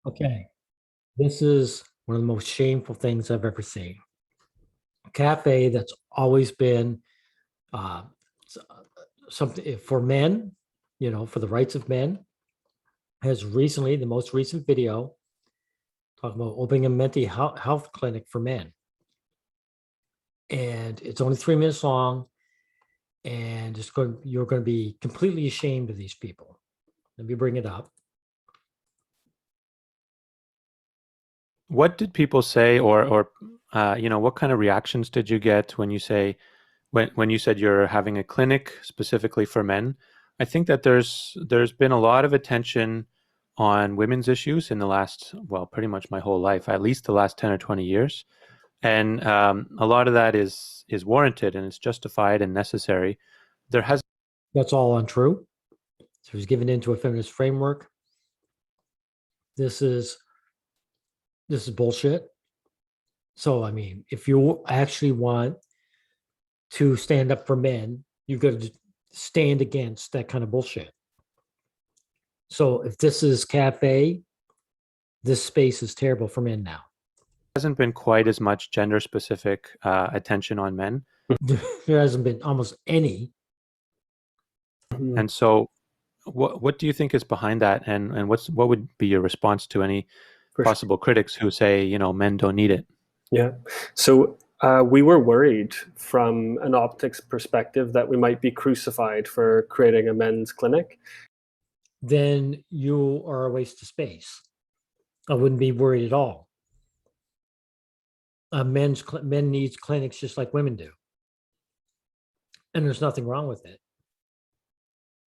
Okay, this is one of the most shameful things I've ever seen. A cafe that's always been uh, s- uh, something for men, for the rights of men, has recently, the most recent video, talking about opening a mental health clinic for men. And it's only 3 minutes long, and you're going to be completely ashamed of these people. Let me bring it up. What did people say, or what kind of reactions did you get when you say when you said you're having a clinic specifically for men? I think that there's been a lot of attention on women's issues in the last, well, pretty much my whole life, at least the last 10 or 20 years, and a lot of that is warranted and it's justified and necessary. There has That's all untrue. So it was given into a feminist framework. This is bullshit. So, I mean, if you actually want to stand up for men, you've got to stand against that kind of bullshit. So, if this is cafe, this space is terrible for men now. hasn't been quite as much gender specific attention on men. There hasn't been almost any. And so what do you think is behind that, and what would be your response to any For sure. possible critics who say, men don't need it? Yeah. So we were worried from an optics perspective that we might be crucified for creating a men's clinic. Then you are a waste of space. I wouldn't be worried at all. Men needs clinics just like women do, and there's nothing wrong with it.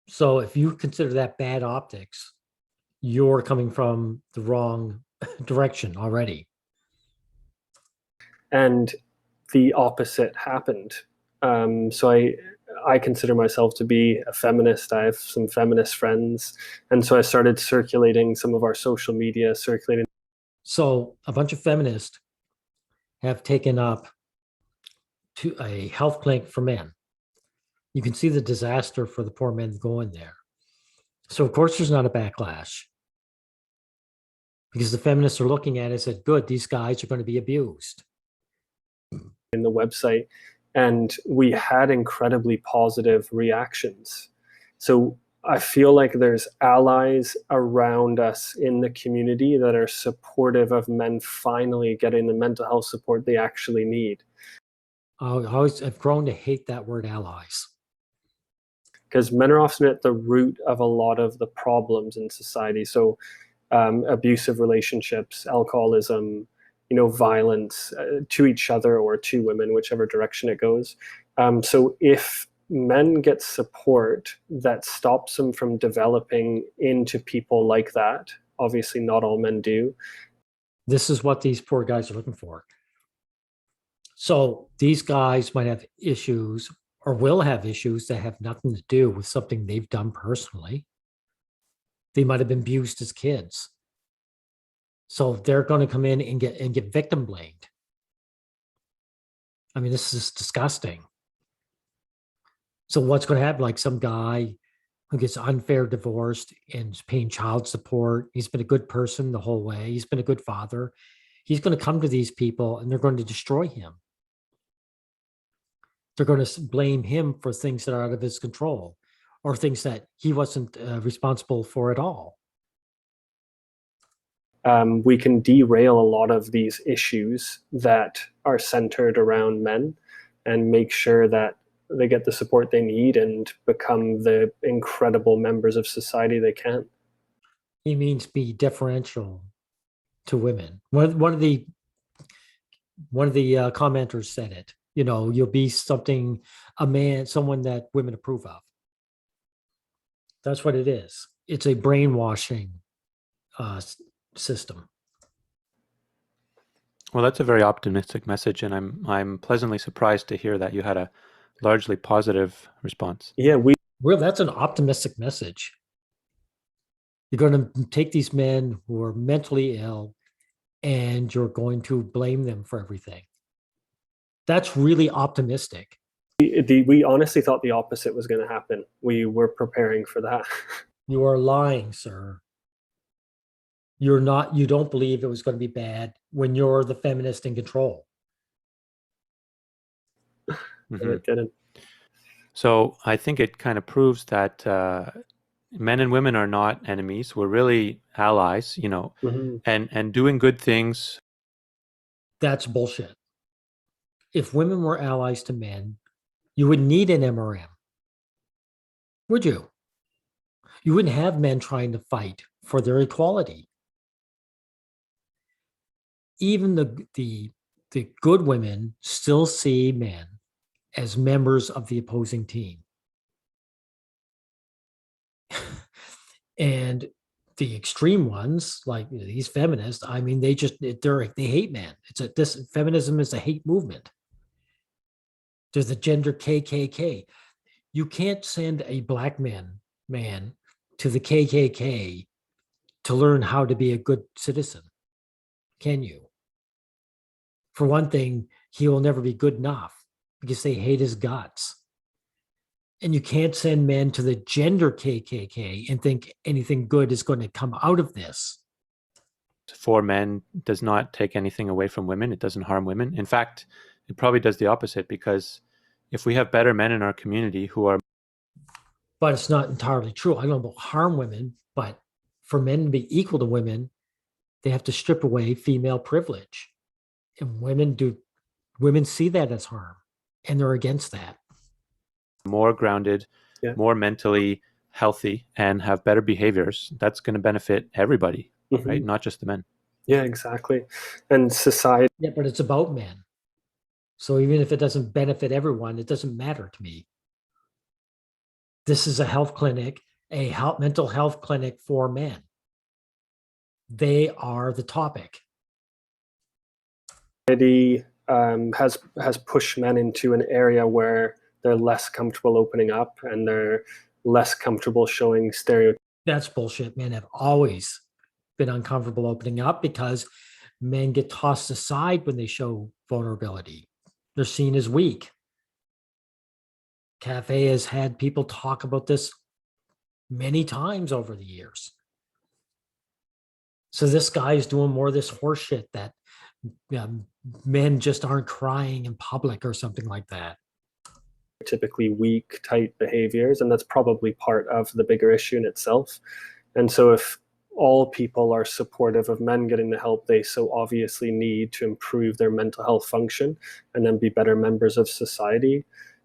So if you consider that bad optics, you're coming from the wrong direction already. And the opposite happened. So I consider myself to be a feminist. I have some feminist friends. And so I started circulating some of our social media, circulating. So a bunch of feminists have taken up to a health clinic for men. You can see the disaster for the poor men going there. So of course there's not a backlash, because the feminists are looking at it and said, good, these guys are going to be abused. In the website, and we had incredibly positive reactions. So I feel like there's allies around us in the community that are supportive of men finally getting the mental health support they actually need. I've grown to hate that word allies. Because men are often at the root of a lot of the problems in society. So abusive relationships, alcoholism, violence to each other or to women, whichever direction it goes. So if men get support that stops them from developing into people like that, obviously not all men do. This is what these poor guys are looking for. So these guys might have issues or will have issues that have nothing to do with something they've done personally. They might have been abused as kids. So they're going to come in and get victim blamed. I mean, this is disgusting. So what's going to happen? Like some guy who gets unfair divorced and is paying child support. He's been a good person the whole way. He's been a good father. He's going to come to these people and they're going to destroy him. They're going to blame him for things that are out of his control or things that he wasn't responsible for at all. We can derail a lot of these issues that are centered around men and make sure that they get the support they need and become the incredible members of society they can. He means be differential to women. One of the commenters said it. You'll be someone that women approve of. That's what it is. It's a brainwashing system. Well, that's a very optimistic message, and I'm pleasantly surprised to hear that you had a largely positive response. Yeah, that's an optimistic message. You're going to take these men who are mentally ill and you're going to blame them for everything. That's really optimistic. We honestly thought the opposite was going to happen. We were preparing for that. You are lying, sir. You don't believe it was going to be bad when you're the feminist in control. Mhm. It didn't. So I think it kind of proves that men and women are not enemies. We're really allies, and doing good things. That's bullshit. If women were allies to men, you wouldn't need an MRM, would you? You wouldn't have men trying to fight for their equality. Even the good women still see men as members of the opposing team. And the extreme ones, like these feminists, I mean, they hate men. This feminism is a hate movement. There's the gender KKK. You can't send a black man to the KKK to learn how to be a good citizen, can you? For one thing, he will never be good enough because they hate his guts. And you can't send men to the gender KKK and think anything good is going to come out of this. For men does not take anything away from women. It doesn't harm women. In fact, it probably does the opposite, because if we have better men in our community who are... But it's not entirely true. I don't know about harm women, but for men to be equal to women, they have to strip away female privilege. And women see that as harm, and they're against that. more grounded, Yeah. more mentally healthy, and have better behaviors, that's going to benefit everybody, right? Not just the men. Yeah, exactly. And society. Yeah, but it's about men. So even if it doesn't benefit everyone, it doesn't matter to me. This is a health clinic, mental health clinic for men. They are the topic. Has pushed men into an area where they're less comfortable opening up, and they're less comfortable showing stereotypes. That's bullshit. Men have always been uncomfortable opening up because men get tossed aside when they show vulnerability. They're seen as weak. Cafe has had people talk about this many times over the years. So this guy's doing more of this horse shit that men just aren't crying in public or something like that. Typically weak, tight behaviors, and that's probably part of the bigger issue in itself. And so if all people are supportive of men getting the help they so obviously need to improve their mental health function and then be better members of society,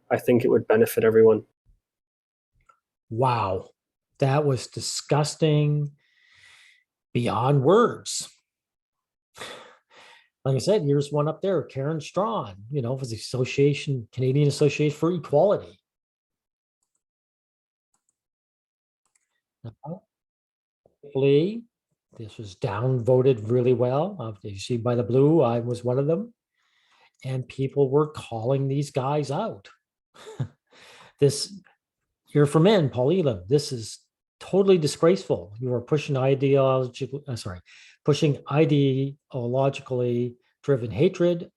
I think it would benefit everyone. Wow, that was disgusting beyond words. Like I said, here's one up there, Karen Strawn, for the Canadian Association for Equality. Hopefully, this was downvoted really well. You see by the blue, I was one of them. And people were calling these guys out. You're for men, Paul Elam. This is totally disgraceful. You are pushing ideologically driven hatred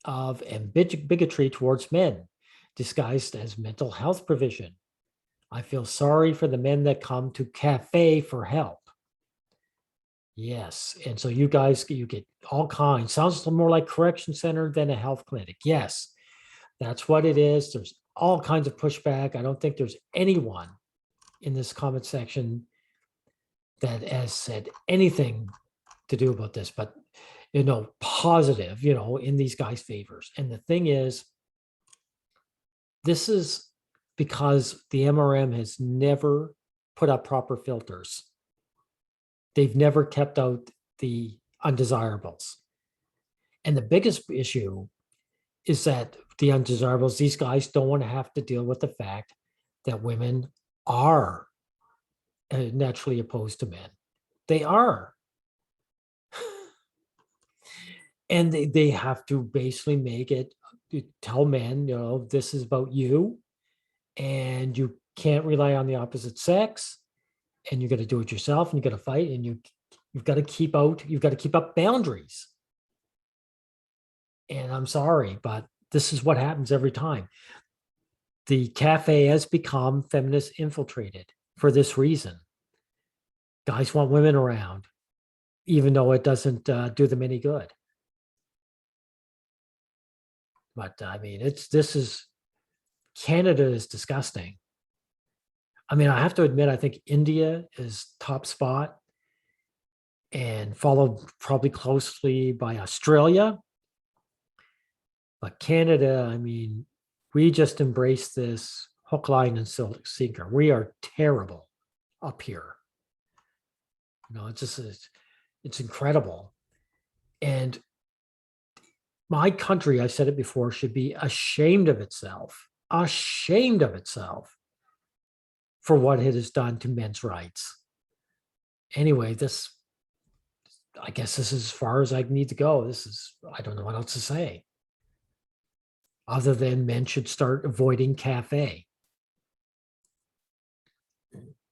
of and bigotry towards men, disguised as mental health provision. I feel sorry for the men that come to cafe for help. Yes, and so you get all kinds. Sounds more like correction center than a health clinic. Yes, that's what it is. There's all kinds of pushback. I don't think there's anyone in this comment section that has said anything to do about this, but positive, in these guys' favors. And the thing is, this is because the MRM has never put up proper filters. They've never kept out the undesirables. And the biggest issue is that the undesirables, these guys don't want to have to deal with the fact that women are naturally opposed to men. They are. And they have to basically tell men, this is about you, and you can't rely on the opposite sex, and you got to do it yourself, and you got to fight, and you've got to keep up boundaries. And I'm sorry, but this is what happens every time. The cafe has become feminist infiltrated for this reason. Guys want women around. even though it doesn't do them any good. But I mean, Canada is disgusting. I mean, I have to admit, I think India is top spot and followed probably closely by Australia. But Canada, I mean, we just embrace this hook, line, and sinker. We are terrible up here. It's incredible. And my country, I've said it before, should be ashamed of itself for what it has done to men's rights. Anyway, I guess this is as far as I need to go. I don't know what else to say. Other than men should start avoiding cafe.